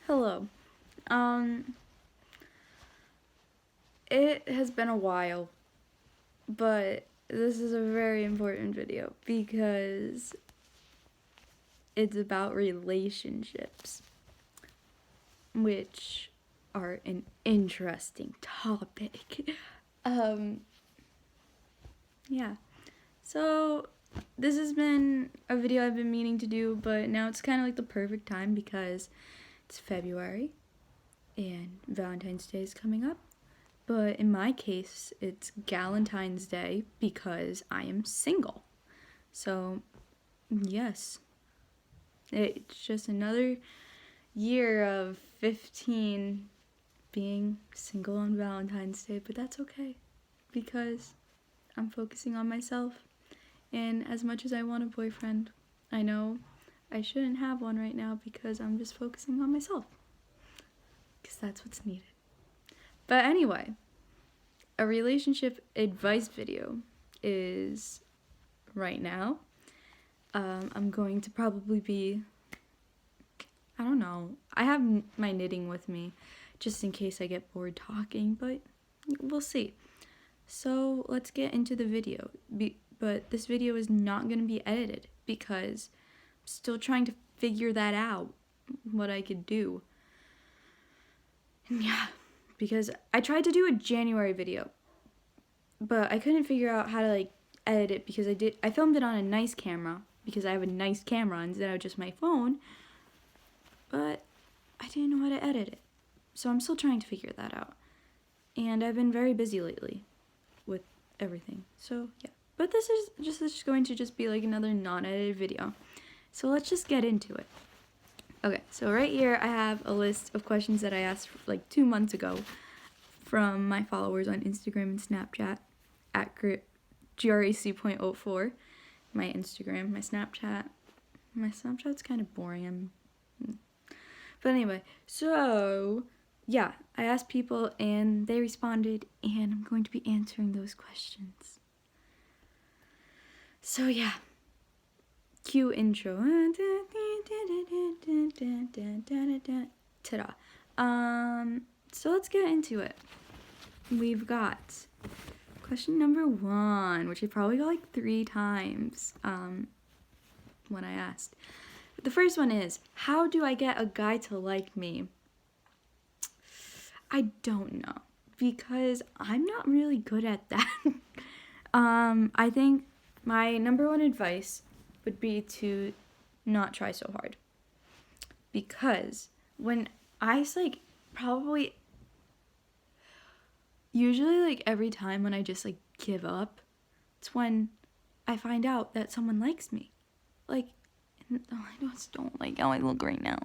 Hello. Um, it has been a while, but this is a very important video because it's about relationships, which are an interesting topic. um, yeah. So, this has been a video I've been meaning to do, but now it's kind of like the perfect time because it's February and Valentine's Day is coming up. But in my case, it's Galentine's Day because I am single. So, yes, it's just another year of 15 being single on Valentine's Day, but that's okay because I'm focusing on myself. And as much as I want a boyfriend, I know I shouldn't have one right now because I'm just focusing on myself because that's what's needed. But anyway, a relationship advice video is right now. I'm going to probably be, I don't know, I have my knitting with me just in case I get bored talking, but we'll see. So let's get into the video. But this video is not going to be edited because I'm still trying to figure that out, what I could do. And yeah, because I tried to do a January video, but I couldn't figure out how to edit it because I filmed it on a nice camera because I have a nice camera instead of just my phone, but I didn't know how to edit it. So I'm still trying to figure that out. And I've been very busy lately with everything. So yeah. But this is just going to just be like another non-edited video. So let's just get into it. Okay, so right here I have a list of questions that I asked like 2 months ago from my followers on Instagram and Snapchat at grac.04. My Instagram, my Snapchat. My Snapchat's kind of boring. But anyway, so yeah, I asked people and they responded, and I'm going to be answering those questions. So yeah, cue intro. Ta-da. So let's get into it. We've got question number 1, which I probably got like 3 times when I asked. The first one is, how do I get a guy to like me? I don't know, because I'm not really good at that. I think my number 1 advice would be to not try so hard. Because when I usually every time when I just give up, it's when I find out that someone likes me. I just don't like how I look right now.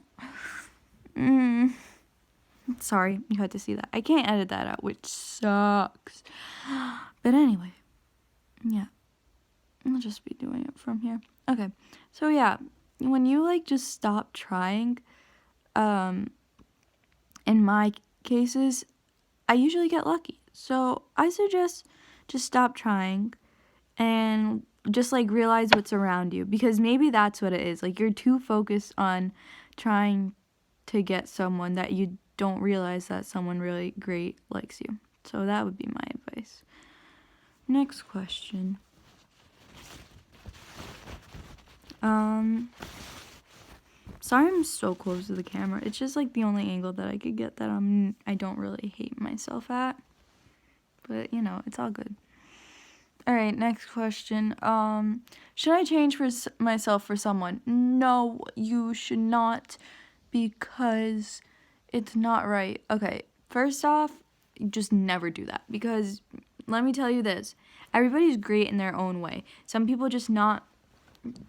Sorry, you had to see that. I can't edit that out, which sucks. But anyway, yeah. I'll just be doing it from here. Okay, so yeah, when you just stop trying, in my cases, I usually get lucky. So I suggest just stop trying and just realize what's around you, because maybe that's what it is. You're too focused on trying to get someone that you don't realize that someone really great likes you. So that would be my advice. Next question. Sorry I'm so close to the camera. It's just the only angle that I could get that I don't really hate myself at. But, it's all good. Alright, next question. Should I change myself for someone? No, you should not, because it's not right. Okay, first off, just never do that, because let me tell you this. Everybody's great in their own way. Some people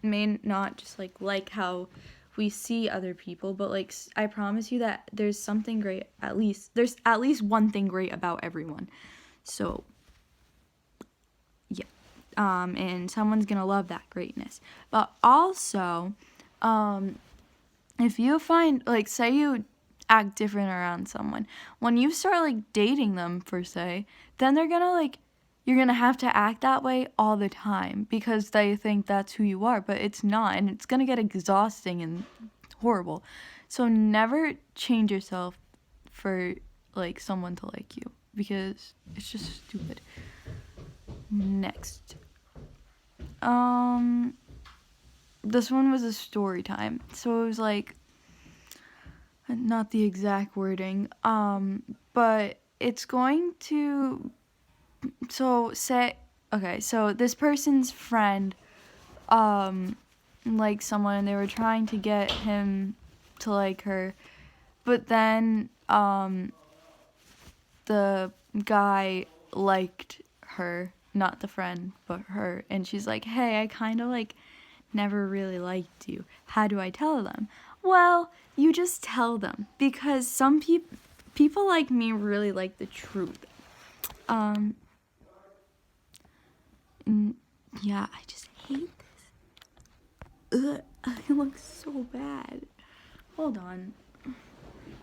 may not just like how we see other people, but I promise you that there's something great, there's at least one thing great about everyone. So yeah, and someone's gonna love that greatness. But also, if you find, say you act different around someone, when you start dating them per se, then they're gonna you're gonna have to act that way all the time because they think that's who you are, but it's not, and it's gonna get exhausting and horrible. So never change yourself for like someone to like you, because it's just stupid. Next. This one was a story time. So it was like, not the exact wording, but it's going to, so this person's friend, like someone, and they were trying to get him to like her, but then, the guy liked her, not the friend, but her, and she's like, hey, I kind of like never really liked you. How do I tell them? Well, you just tell them, because some people like me really like the truth. Yeah, I just hate this. Ugh, it looks so bad. Hold on.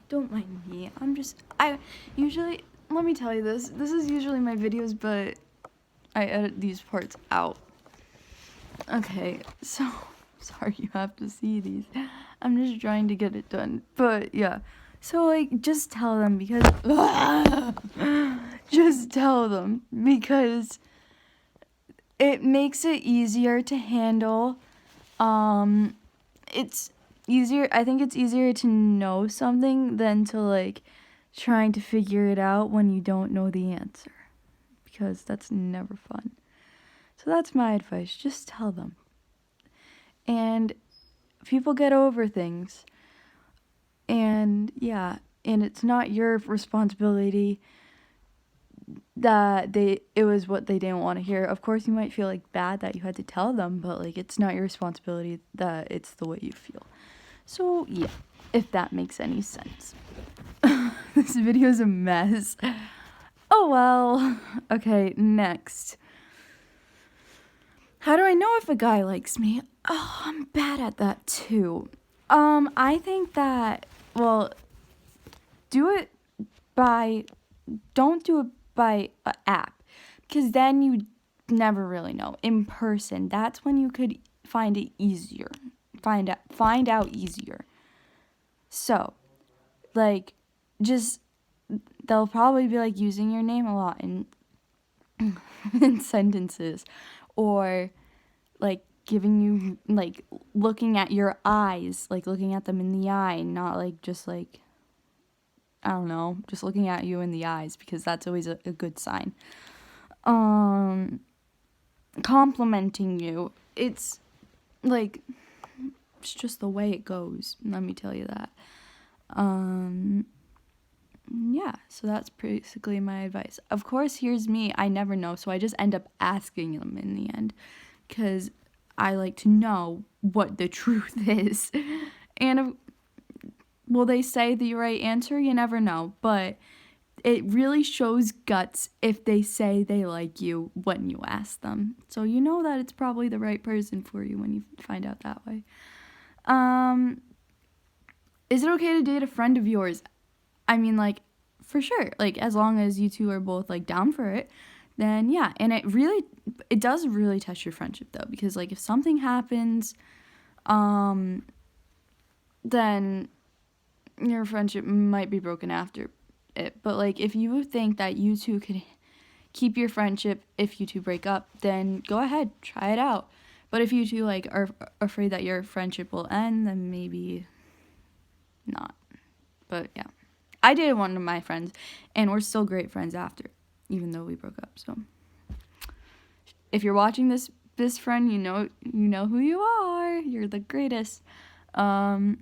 Don't mind me. Let me tell you this. This is usually my videos, but I edit these parts out. Okay, so sorry you have to see these. I'm just trying to get it done. But yeah. So like, just tell them, because just tell them, because it makes it easier to handle. It's easier, I think it's easier to know something than to like trying to figure it out when you don't know the answer, because that's never fun. So that's my advice, just tell them. And people get over things, and yeah, and it's not your responsibility that it was what they didn't want to hear. Of course you might feel like bad that you had to tell them, but like, it's not your responsibility that it's the way you feel. So yeah, if that makes any sense. This video is a mess. Oh well. Okay, next. How do I know if a guy likes me? Oh, I'm bad at that too. I think that, well, don't do it by an app, because then you never really know. In person, that's when you could find it easier. Find out easier. So, like, just, they'll probably be like using your name a lot in in sentences, or like giving you, like, looking at your eyes, like looking at them in the eye, not like just like, I don't know, just looking at you in the eyes, because that's always a good sign. Complimenting you, it's like, it's just the way it goes, let me tell you that. Yeah, so that's basically my advice. Of course, here's me, I never know, so I just end up asking them in the end, because I like to know what the truth is. And will they say the right answer? You never know, but it really shows guts if they say they like you when you ask them. So you know that it's probably the right person for you when you find out that way. Is it okay to date a friend of yours? I mean, like, for sure. Like, as long as you two are both, like, down for it, then yeah. And it does really test your friendship, though, because, like, if something happens, then your friendship might be broken after it. But, like, if you think that you two could keep your friendship if you two break up, then go ahead, try it out. But if you two, like, are afraid that your friendship will end, then maybe not. But yeah, I dated one of my friends, and we're still great friends after, even though we broke up. So if you're watching this friend, you know who you are. You're the greatest. Yeah.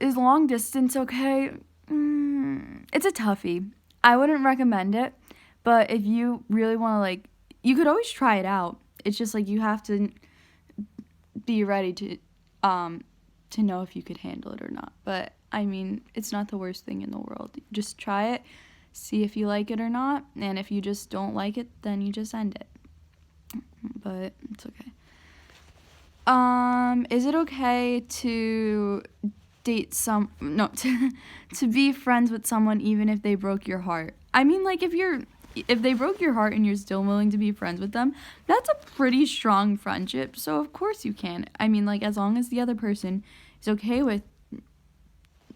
Is long distance okay? It's a toughie. I wouldn't recommend it, but if you really want to, like, you could always try it out. It's just like you have to be ready to know if you could handle it or not. But I mean, it's not the worst thing in the world. Just try it, see if you like it or not, and if you just don't like it, then you just end it. But it's okay. Is it okay to date to be friends with someone even if they broke your heart? I mean, like, if you're if they broke your heart and you're still willing to be friends with them, that's a pretty strong friendship. So of course you can. I mean, like, as long as the other person is okay with,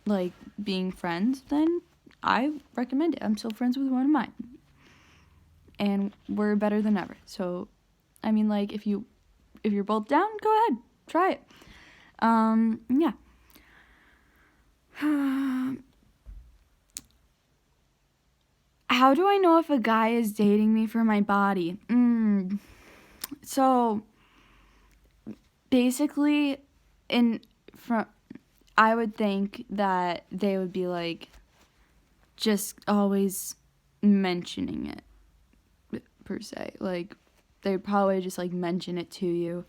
like, being friends, then I recommend it. I'm still friends with one of mine, and we're better than ever. So, I mean, like, if you're both down, go ahead, try it. Yeah. How do I know if a guy is dating me for my body? So basically, I would think that they would be like just always mentioning it, per se. Like, they'd probably just like mention it to you,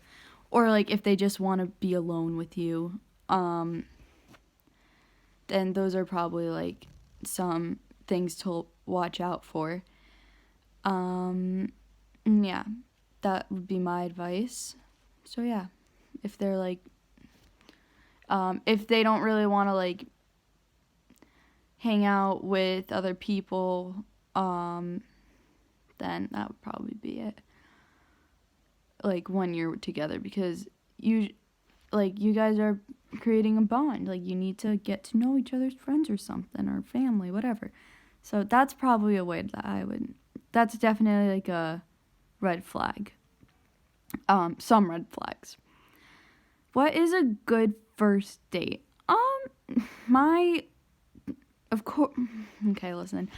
or like if they just want to be alone with you, then those are probably like some things to watch out for. Yeah, that would be my advice. So yeah, if they're like, if they don't really want to like hang out with other people, then that would probably be it. Like, when you're together, because you guys are creating a bond. Like, you need to get to know each other's friends or something, or family, whatever. So that's probably a way that that's definitely like a red flag. Some red flags. What is a good first date? Of course, okay, listen.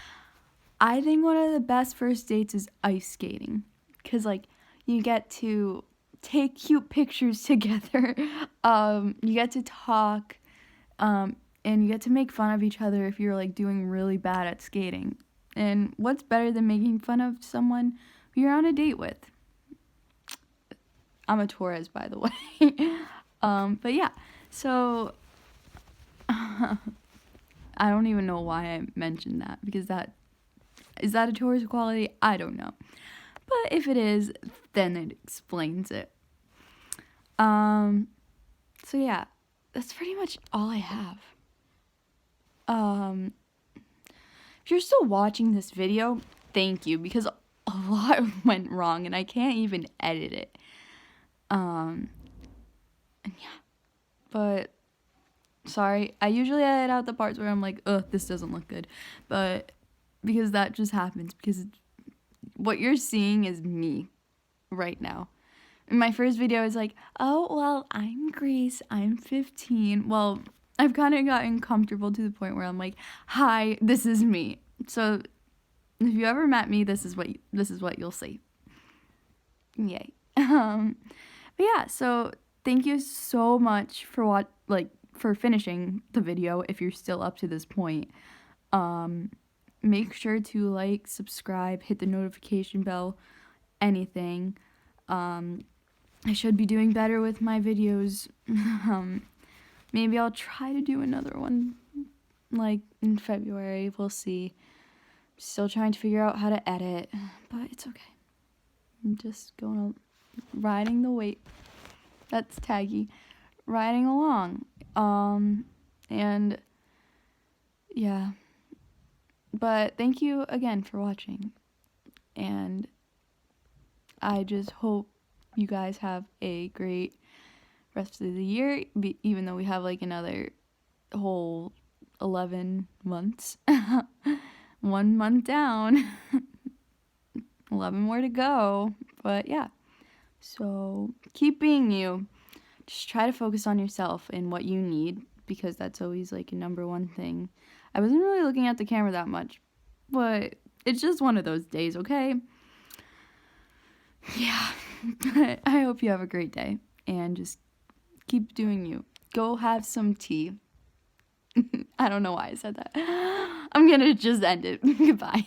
I think one of the best first dates is ice skating, because like you get to take cute pictures together, you get to talk, and you get to make fun of each other if you're like doing really bad at skating. And what's better than making fun of someone who you're on a date with? I'm a Taurus, by the way. But yeah, so I don't even know why I mentioned that, because is that a Taurus quality? I don't know. But if it is, then it explains it. So yeah, that's pretty much all I have. If you're still watching this video, thank you, because a lot went wrong and I can't even edit it. And yeah, but sorry, I usually edit out the parts where I'm like, ugh, this doesn't look good, but because that just happens, because what you're seeing is me right now. In my first video, I was like, oh, well, I'm Grace, I'm 15. Well, I've kind of gotten comfortable to the point where I'm like, hi, this is me. So if you ever met me, this is what you'll see. Yay. But yeah, so thank you so much for for finishing the video. If you're still up to this point, make sure to like, subscribe, hit the notification bell, anything. I should be doing better with my videos. Maybe I'll try to do another one like in February. We'll see. Still trying to figure out how to edit, but it's okay. I'm just riding the wave. That's taggy. Riding along. And yeah. But thank you again for watching. And I just hope you guys have a great rest of the year, even though we have like another whole 11 months. 1 month down. 11 more to go. But yeah. So keep being you. Just try to focus on yourself and what you need, because that's always like a number one thing. I wasn't really looking at the camera that much, but it's just one of those days, okay? Yeah. I hope you have a great day, and just keep doing you. Go have some tea. I don't know why I said that. I'm gonna just end it. Goodbye.